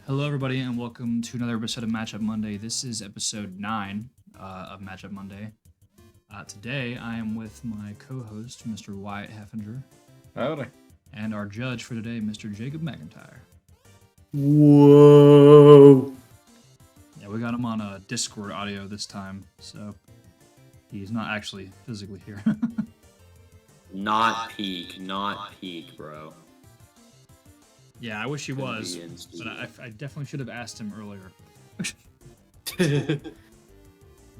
Hello, everybody, and welcome to another episode of Matchup Monday. This is episode 9 of Matchup Monday. Today, I am with my co-host, Mr. Wyatt Heffinger. Howdy. And our judge for today, Mr. Jacob McIntyre. Whoa. Yeah, we got him on a Discord audio this time, so he's not actually physically here. Not peak, bro. Yeah, I wish he was, but I definitely should have asked him earlier.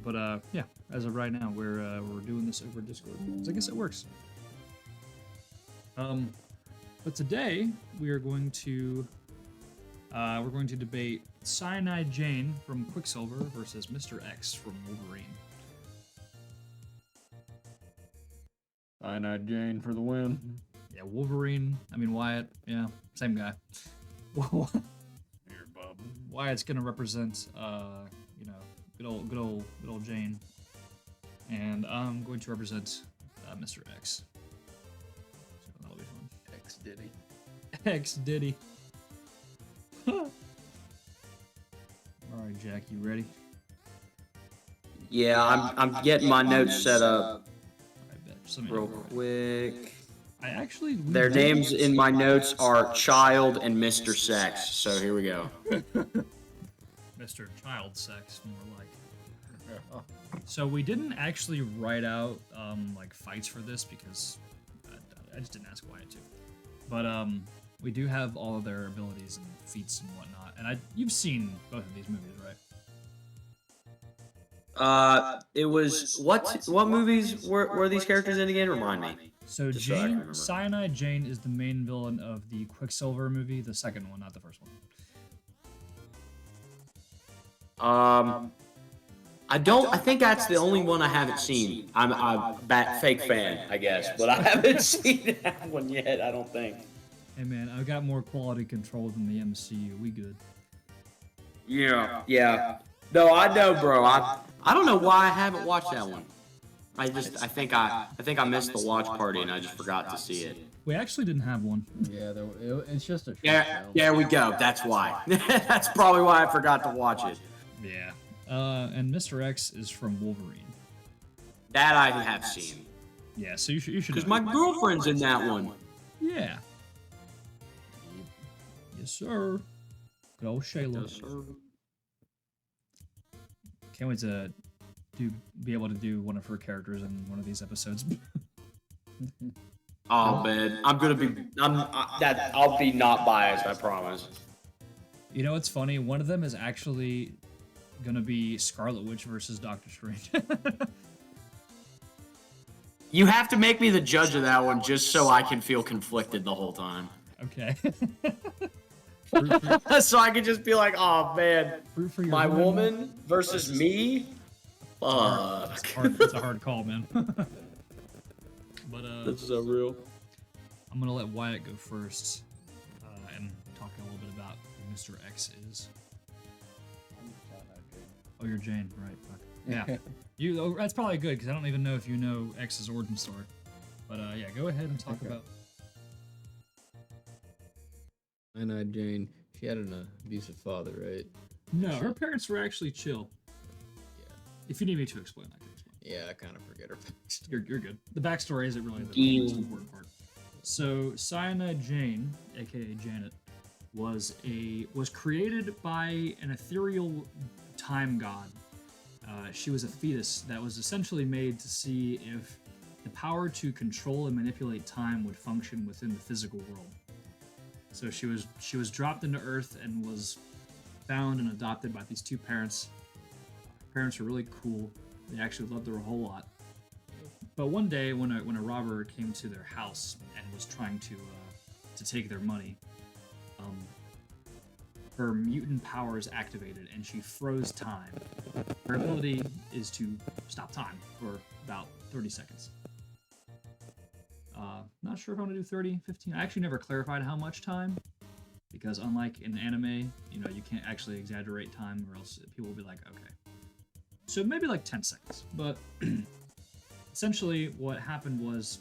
But yeah, as of right now, we're doing this over Discord. So I guess it works. But today we are going to debate Cyanide Jane from Quicksilver versus Mr. X from Wolverine. Cyanide Jane for the win. Yeah, Wolverine. I mean Wyatt. Yeah, same guy. Here, bub. Wyatt's gonna represent, good old Jane, and I'm going to represent Mr. X. So that'll be fun. X Diddy. X Diddy. All right, Jack, you ready? Yeah, I'm getting my notes set up I bet. Just let me real know. quick. I actually. Their names in my notes are Child and Mr. Sex, so here we go. Mr. Child Sex, more like. So we didn't actually write out like fights for this because I just didn't ask Wyatt to. But we do have all of their abilities and feats and whatnot. And you've seen both of these movies, right? It was what movies were these characters in again? Remind me. So Just so I can Jane, remember. Cyanide Jane is the main villain of the Quicksilver movie, the second one, not the first one. I think that's the only one I haven't seen. I'm a fake fan, I guess, but I haven't seen that one yet. I don't think. Hey man, I've got more quality control than the MCU. We good. Yeah. No, I know, bro. I don't know why I haven't watched that one. I think I missed the watch party and I just forgot to see it. We actually didn't have one. Yeah, it's just a short Yeah, film. there we go. That's why. That's probably why I forgot to watch it. Yeah. And Mr. X is from Wolverine. That I have seen. Yeah, so you should. Because my girlfriend's in that one. Yeah. Yes, sir. Good old Shayla. Can't wait to be able to do one of her characters in one of these episodes. Oh man, I'll be not biased. I promise. You know what's funny? One of them is actually gonna be Scarlet Witch versus Doctor Strange. You have to make me the judge of that one just so I can feel conflicted the whole time. Okay. So I can just be like, oh man, Root for your my woman versus me. It's Fuck. it's a hard call, man. But This is so real. I'm gonna let Wyatt go first and talk a little bit about who Mr. X is. Oh, you're Jane, right? Fuck. Yeah. That's probably good because I don't even know if you know X's origin story. But yeah, go ahead and talk about. Cyanide Jane, she had an abusive father, right? No, her parents were actually chill. Yeah. If you need me to explain, I can explain. Yeah, I kind of forget her backstory. You're good. The backstory isn't really the most important part. So Cyanide Jane, aka Janet, was created by an ethereal time god. She was a fetus that was essentially made to see if the power to control and manipulate time would function within the physical world. So she was dropped into Earth and was found and adopted by these two parents. Her parents were really cool. They actually loved her a whole lot. But one day, when a robber came to their house and was trying to take their money, her mutant powers activated and she froze time. Her ability is to stop time for about 30 seconds. Not sure if I'm gonna do 30, 15. I actually never clarified how much time, because unlike in anime, you can't actually exaggerate time or else people will be like, okay. So maybe like 10 seconds. But essentially what happened was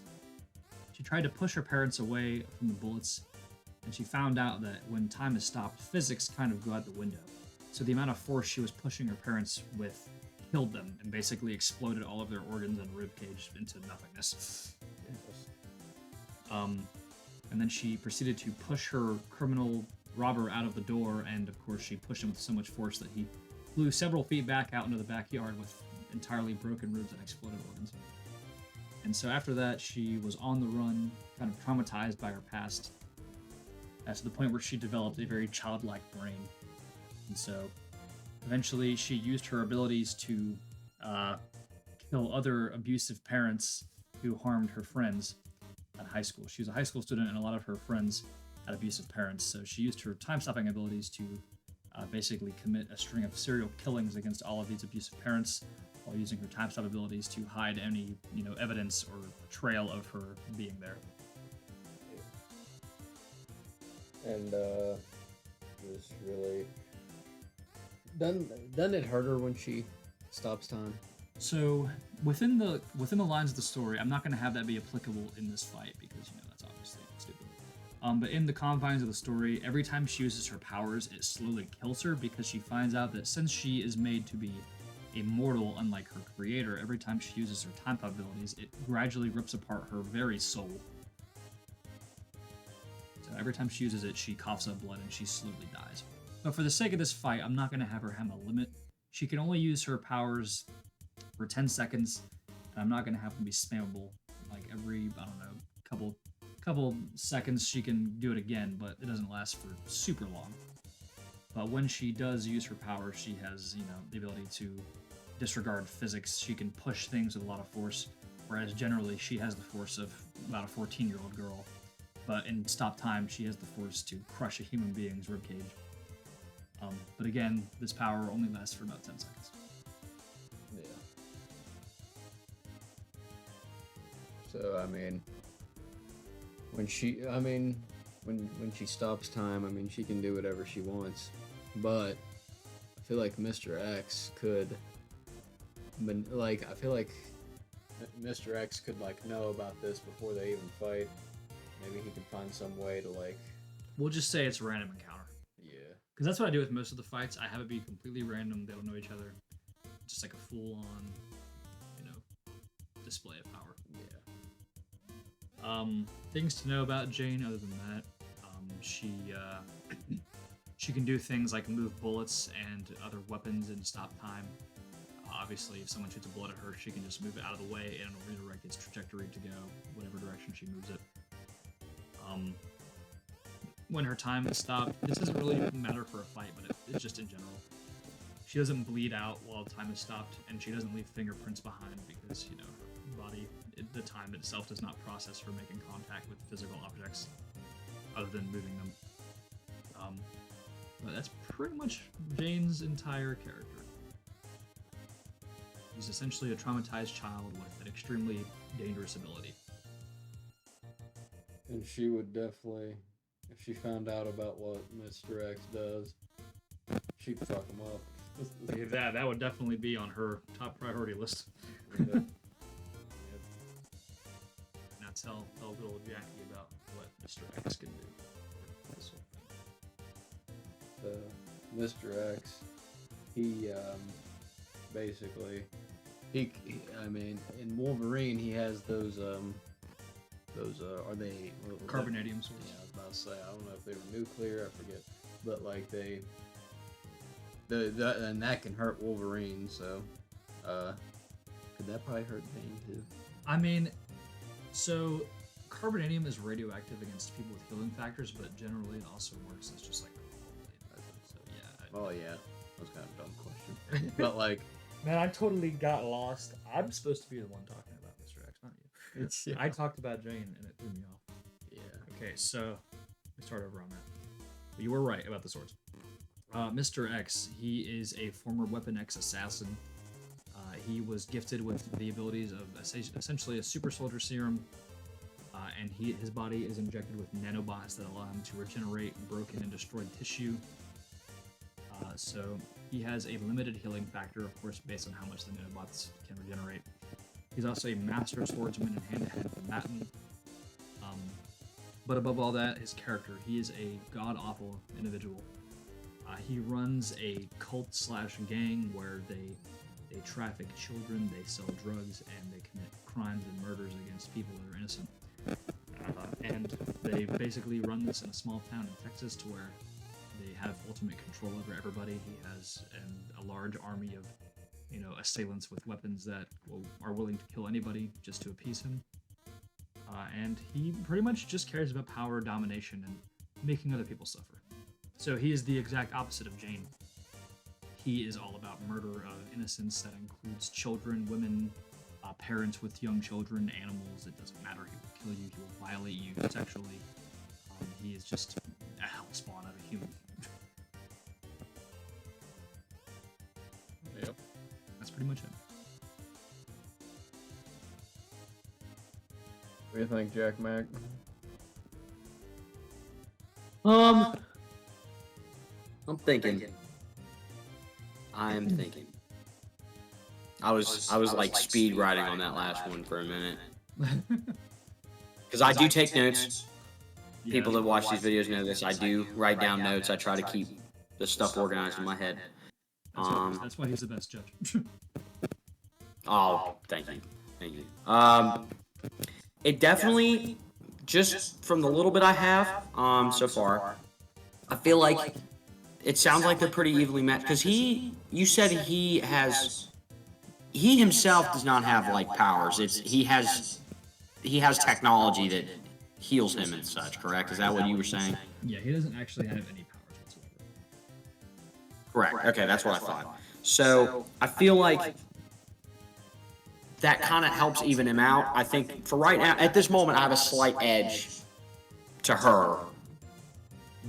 she tried to push her parents away from the bullets and she found out that when time is stopped, physics kind of go out the window. So the amount of force she was pushing her parents with killed them and basically exploded all of their organs and ribcage into nothingness. And then she proceeded to push her criminal robber out of the door, and of course she pushed him with so much force that he flew several feet back out into the backyard with entirely broken ribs and exploded organs. And so after that, she was on the run, kind of traumatized by her past, to the point where she developed a very childlike brain. And so eventually she used her abilities to kill other abusive parents who harmed her friends at high school. She was a high school student, and a lot of her friends had abusive parents, so she used her time-stopping abilities to basically commit a string of serial killings against all of these abusive parents, while using her time-stop abilities to hide any, evidence or trail of her being there. And just really doesn't it hurt her when she stops time? So within the lines of the story, I'm not going to have that be applicable in this fight because that's obviously stupid. But in the confines of the story, every time she uses her powers, it slowly kills her because she finds out that since she is made to be immortal, unlike her creator, every time she uses her time pop abilities, it gradually rips apart her very soul. So every time she uses it, she coughs up blood and she slowly dies. But for the sake of this fight, I'm not going to have her have a limit. She can only use her powers for 10 seconds, and I'm not going to have them be spammable. Like every, couple seconds she can do it again, but it doesn't last for super long. But when she does use her power, she has, the ability to disregard physics. She can push things with a lot of force, whereas generally she has the force of about a 14-year-old girl. But in Stop Time, she has the force to crush a human being's ribcage. But again, this power only lasts for about 10 seconds. Yeah. So, when she stops time, she can do whatever she wants. But I feel like Mr. X could, I feel like Mr. X could, know about this before they even fight. Maybe he can find some way to, We'll just say it's a random encounter. Yeah. Because that's what I do with most of the fights. I have it be completely random. They don't know each other. Just like a full-on, display of power. Yeah. Things to know about Jane other than that. She can do things like move bullets and other weapons and stop time. Obviously, if someone shoots a bullet at her, she can just move it out of the way and it'll redirect its trajectory to go whatever direction she moves it. When her time is stopped, this doesn't really matter for a fight, but it's just in general. She doesn't bleed out while time is stopped, and she doesn't leave fingerprints behind because, her body, the time itself does not process her making contact with physical objects other than moving them. But that's pretty much Jane's entire character. She's essentially a traumatized child with an extremely dangerous ability. And she would definitely, if she found out about what Mr. X does, she'd fuck him up. That would definitely be on her top priority list. Yep. Now tell little Jackie about what Mr. X can do. This whole thing. Mr. X, he basically, in Wolverine he has those are they Carbonadium swords? Yeah, I was about to say, I don't know if they were nuclear, I forget, but and that can hurt Wolverine, so could that probably hurt Bane too? So carbonadium is radioactive against people with healing factors, but generally it also works as just like a blade. So yeah. Oh yeah, that was kind of a dumb question, but man, I totally got lost. I'm supposed to be the one talking about Mr. X, not you. I talked about Jane and it threw me off. Yeah. Okay, so we start over on that. But you were right about the swords. Mr. X, he is a former Weapon X assassin. He was gifted with the abilities of essentially a super soldier serum, and his body is injected with nanobots that allow him to regenerate broken and destroyed tissue. So he has a limited healing factor, of course, based on how much the nanobots can regenerate. He's also a master swordsman and hand-to-hand combatant. But above all that, his character, he is a god-awful individual. He runs a cult/gang where they traffic children, they sell drugs, and they commit crimes and murders against people that are innocent. And they basically run this in a small town in Texas to where they have ultimate control over everybody. He has a large army of, assailants with weapons that are willing to kill anybody just to appease him. And he pretty much just cares about power, domination, and making other people suffer. So he is the exact opposite of Jane. He is all about murder of innocents that includes children, women, parents with young children, animals. It doesn't matter. He will kill you. He will violate you sexually. He is just a hellspawn of a human. Yep. That's pretty much it. What do you think, Jack Mac? I'm thinking. I was like speed riding on that last one for a minute. Because I do take notes. People that watch these videos know this. I do write down notes. I try to keep the stuff organized in my head. That's why he's the best judge. Oh, thank you. It definitely, just from the little bit I have so far, I feel like it sounds like they're pretty evenly matched. Because you said he himself does not have like powers. He has technology that heals him and such. Correct? Is that what you were saying? Yeah, he doesn't actually have any powers whatsoever. Correct. Okay, that's what I thought. So I feel like that kind of helps even him out. I think for right now, at this moment, I have a slight edge to her,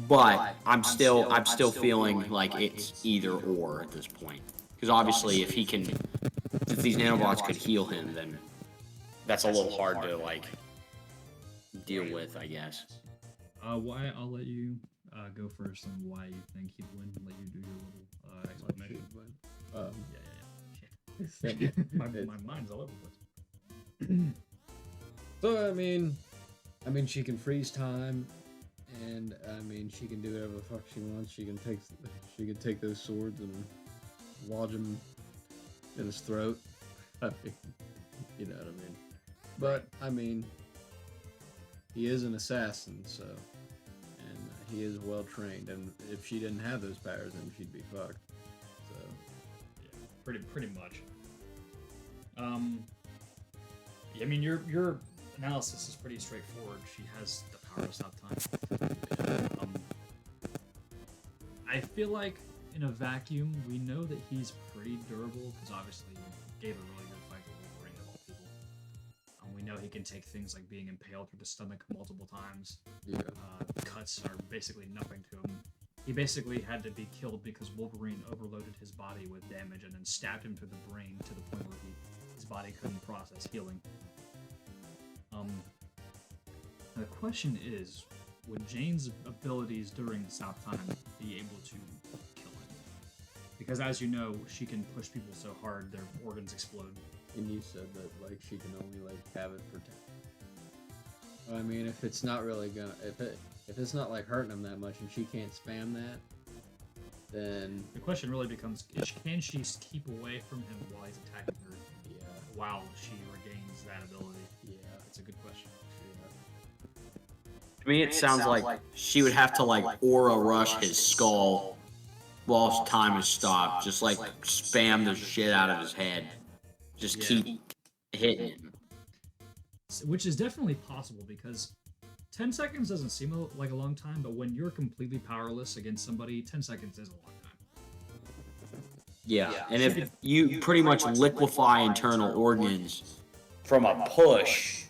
but I'm still feeling like it's either or at this point. Because obviously, if these nanobots could heal him, then that's a little hard to like deal with, I guess. Why? I'll let you go first on why you think he'd win. Let you do your little explanation. Yeah. my mind's all over the place. So I mean, she can freeze time, and I mean, she can do whatever the fuck she wants. She can take those swords and lodge them in his throat. I mean, you know what I mean. But I mean, he is an assassin, so, and he is well trained. And if she didn't have those powers, then she'd be fucked. So, yeah, pretty much. I mean, your analysis is pretty straightforward. She has the power to stop time. I feel like in a vacuum, we know that he's pretty durable because obviously he gave a really good fight to Wolverine of all people. We know he can take things like being impaled through the stomach multiple times. yeah. Cuts are basically nothing to him. He basically had to be killed because Wolverine overloaded his body with damage and then stabbed him through the brain to the point where his body couldn't process healing. The question is, would Jane's abilities during stop time be able to kill him? Because as you know, she can push people so hard their organs explode. And you said that like she can only like have it for 10. I mean, if it's not really gonna, if it's not like hurting him that much, and she can't spam that, then the question really becomes: can she keep away from him while he's attacking her? Yeah. While she regains that ability. Yeah. That's a good question. To me, it sounds like she would have to like aura rush his skull while time is stopped. Just like spam the shit out of his head. Just keep hitting him. Which is definitely possible because 10 seconds doesn't seem like a long time, but when you're completely powerless against somebody, 10 seconds is a long time. Yeah, and if you pretty much liquefy internal organs from a push,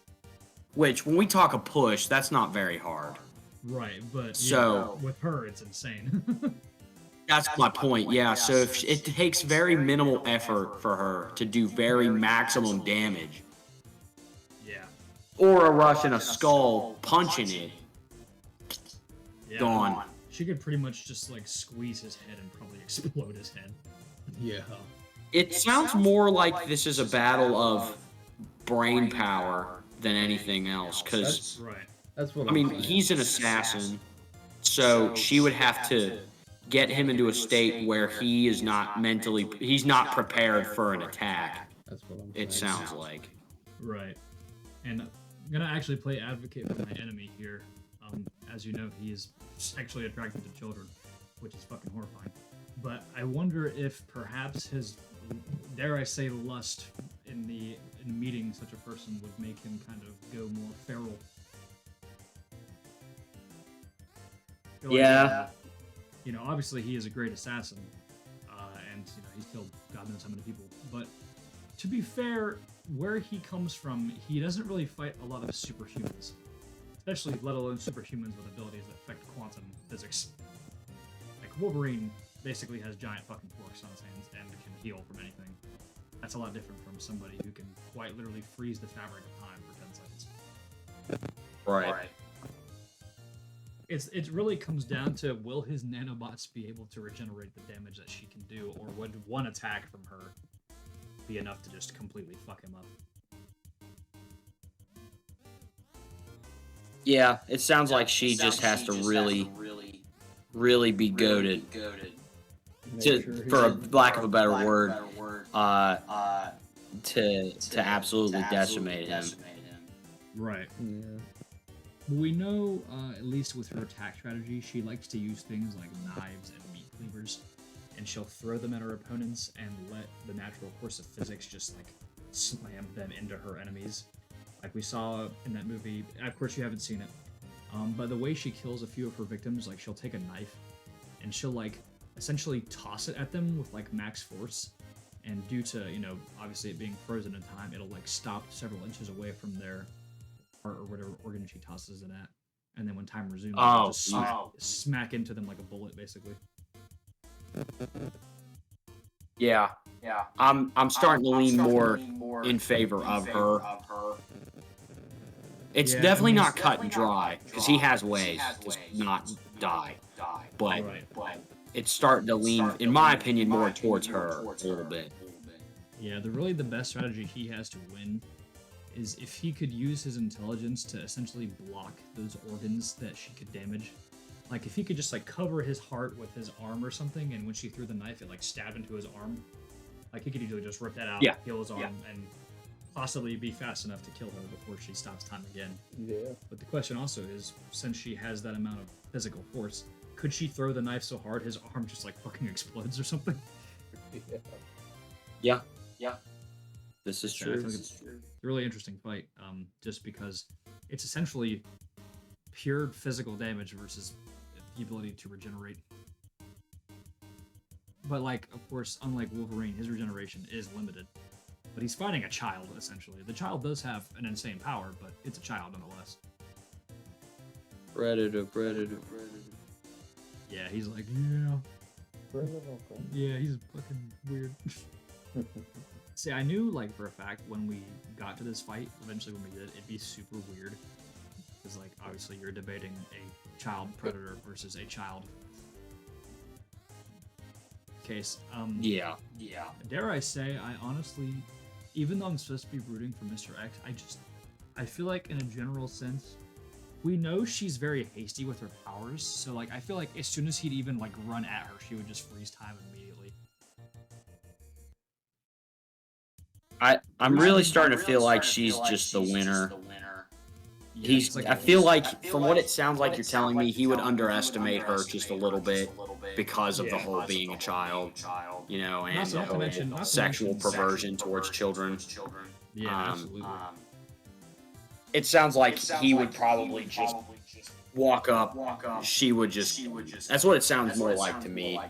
which when we talk a push, that's not very hard. Right, but so with her, it's insane. That's my point, yeah. So if it takes very minimal effort for her to do very maximum damage. Yeah. Or a rush in a skull, punching it. Yeah. Gone. She could pretty much just like squeeze his head and probably explode his head. Yeah. It sounds more like this is a battle of brain power than anything else, because That's what I I'm mean, saying. he's an assassin, so she would have to get him into a state where he's not prepared for an attack. That's what I'm It saying. sounds like. Right. And I'm gonna actually play advocate for my enemy here. As you know, he is sexually attracted to children, which is fucking horrifying. But I wonder if perhaps his, dare I say, lust in meeting such a person would make him kind of go more feral. Feel like, Yeah. you know, obviously he is a great assassin, and you know he's killed God knows how many people. But to be fair, where he comes from, he doesn't really fight a lot of superhumans, especially let alone superhumans with abilities that affect quantum physics. Like Wolverine basically has giant fucking forks on his hands and can heal from anything. That's a lot different from somebody who can quite literally freeze the fabric of time for 10 seconds. Right. It really comes down to, will his nanobots be able to regenerate the damage that she can do, or would one attack from her be enough to just completely fuck him up? Yeah, it sounds like she just has to really be goaded. Make sure For a he- lack of a better word, to absolutely decimate him. Right. Yeah. We know, at least with her attack strategy, she likes to use things like knives and meat cleavers, and she'll throw them at her opponents and let the natural course of physics just like slam them into her enemies. Like we saw in that movie. Of course, you haven't seen it, but the way she kills a few of her victims, like she'll take a knife and she'll like essentially toss it at them with like max force, and due to, you know, obviously it being frozen in time, it'll like stop several inches away from their or whatever organ she tosses it at, and then when time resumes, it'll just smack into them like a bullet, basically. Yeah. I'm starting to lean more in favor of her. It's Yeah, definitely I mean, not cut and dry, because he has ways to not die. But Right. it's starting to lean, in my opinion, more towards her a little bit. Yeah, the best strategy he has to win is if he could use his intelligence to essentially block those organs that she could damage. Like if he could just like cover his heart with his arm or something, and when she threw the knife, it like stabbed into his arm. Like he could easily just rip that out, heal his arm, and possibly be fast enough to kill her before she stops time again. Yeah. But the question also is, since she has that amount of physical force, could she throw the knife so hard his arm just like fucking explodes or something? Yeah. This is I true. feel like it's a really interesting fight, just because it's essentially pure physical damage versus the ability to regenerate. But like, of course, unlike Wolverine, his regeneration is limited. But he's fighting a child, essentially. The child does have an insane power, but it's a child nonetheless. Predator. Yeah, he's like, yeah, he's fucking weird. See, I knew, like, for a fact, when we got to this fight, eventually when we did, it'd be super weird. Because, like, obviously you're debating a child predator versus a child case. Yeah. Dare I say, I honestly, even though I'm supposed to be rooting for Mr. X, I feel like in a general sense, we know she's very hasty with her powers, so, like, I feel like as soon as he'd even, like, run at her, she would just freeze time immediately. I'm really starting to feel like she's just the winner. Yeah, I feel like, from what it sounds like you're telling me, he would underestimate her just a little bit because of the whole being a child, you know, and the whole sexual perversion towards children. Yeah, absolutely. It sounds like he would probably just walk up. She would just. That's what it sounds more like to me.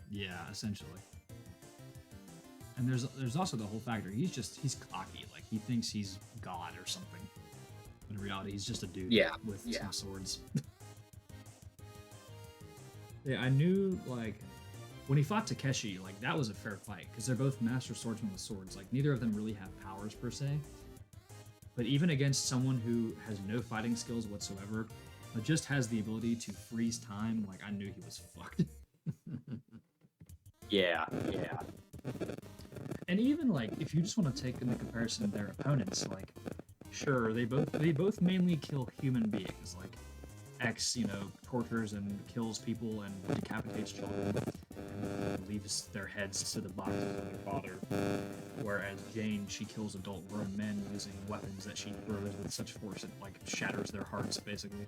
Yeah, essentially. And there's also the whole factor. He's cocky. Like, he thinks he's God or something. In reality, he's just a dude with some swords. Yeah, I knew, like, when he fought Takeshi, like, that was a fair fight, because they're both master swordsmen with swords. Like, neither of them really have powers, per se. But even against someone who has no fighting skills whatsoever, but just has the ability to freeze time, like, I knew he was fucked. Yeah. And even, like, if you just want to take into comparison their opponents, like, sure, they both mainly kill human beings. Like X, tortures and kills people and decapitates children and leaves their heads to the boxes of their father. Whereas Jane, she kills adult grown men using weapons that she throws with such force it like shatters their hearts, basically.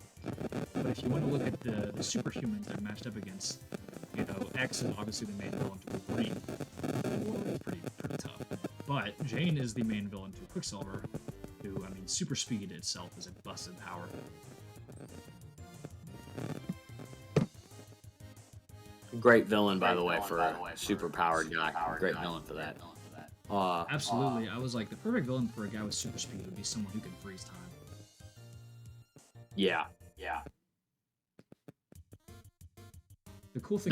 But if you want to look at the superhumans they're matched up against, X is obviously the main villain to Wolverine. And Wolverine's pretty tough. But Jane is the main villain to Quicksilver, who, super speed itself is a busted power. Great villain, by the way, for a super powered guy. Great villain for that. Absolutely. I was like, the perfect villain for a guy with super speed would be someone who can freeze time. Yeah. The cool thing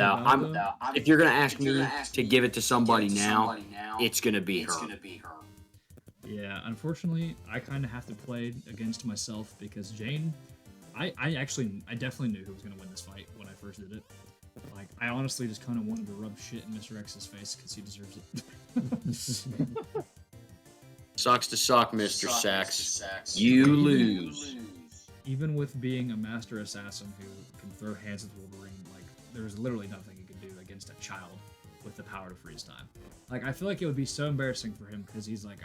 if you're gonna ask me to give it to somebody now, it's gonna be her. Yeah, unfortunately, I kind of have to play against myself because Jane, I definitely knew who was gonna win this fight when I first did it. Like, I honestly just kind of wanted to rub shit in Mr. X's face because he deserves it. Sucks to suck, Mr. Sex. You lose. Even with being a master assassin who can throw hands at Wolverine, like, there's literally nothing he can do against a child with the power to freeze time. Like, I feel like it would be so embarrassing for him because he's like,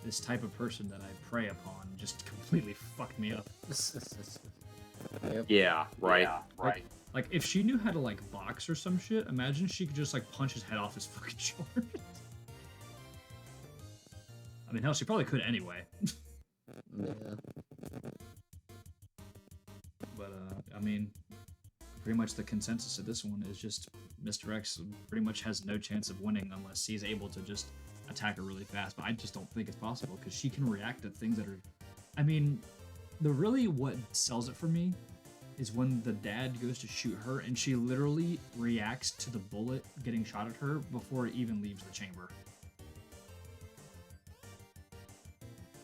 this type of person that I prey upon just completely fucked me up. Yep. Yeah, right. Like, if she knew how to, like, box or some shit, imagine she could just, like, punch his head off his fucking shoulders. I mean, hell, she probably could anyway. Yeah. But, pretty much the consensus of this one is just Mr. X pretty much has no chance of winning unless he's able to just attack her really fast. But I just don't think it's possible because she can react to things that are... what sells it for me is when the dad goes to shoot her and she literally reacts to the bullet getting shot at her before it even leaves the chamber.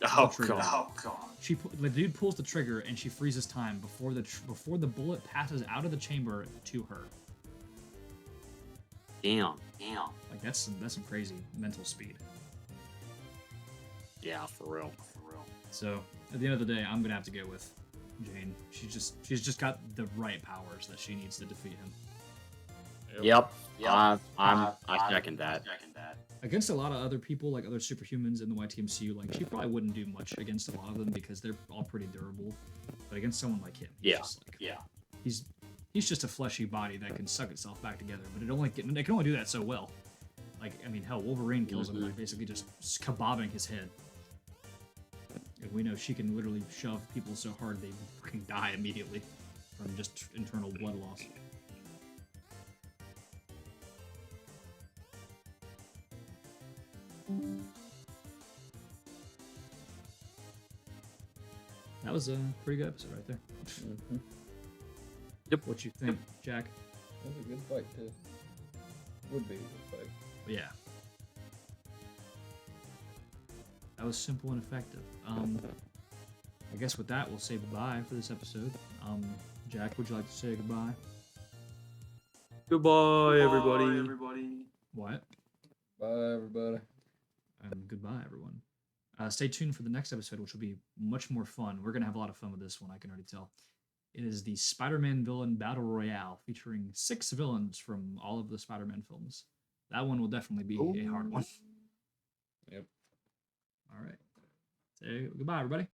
Oh god. The dude pulls the trigger and she freezes time before the bullet passes out of the chamber to her. Damn. Like that's some crazy mental speed. Yeah, for real. So at the end of the day, I'm gonna have to go with Jane. She's just got the right powers that she needs to defeat him. Yep. I second that. Against a lot of other people, like other superhumans in the YTMCU, like she probably wouldn't do much against a lot of them because they're all pretty durable. But against someone like him, he's just a fleshy body that can suck itself back together. But it can only do that so well. Like, hell, Wolverine kills him by basically just kebabbing his head. And we know she can literally shove people so hard they freaking die immediately from just internal blood loss. That was a pretty good episode right there. Mm-hmm. Yep. What you think, Jack? That was a good fight too. Would be a good fight. But yeah. That was simple and effective. I guess with that, we'll say goodbye for this episode. Jack, would you like to say goodbye? Goodbye, everybody. What? Bye, everybody. Goodbye, everyone. Stay tuned for the next episode, which will be much more fun. We're going to have a lot of fun with this one, I can already tell. It is the Spider-Man Villain Battle Royale, featuring 6 villains from all of the Spider-Man films. That one will definitely be a hard one. Yep. All right. Say goodbye, everybody.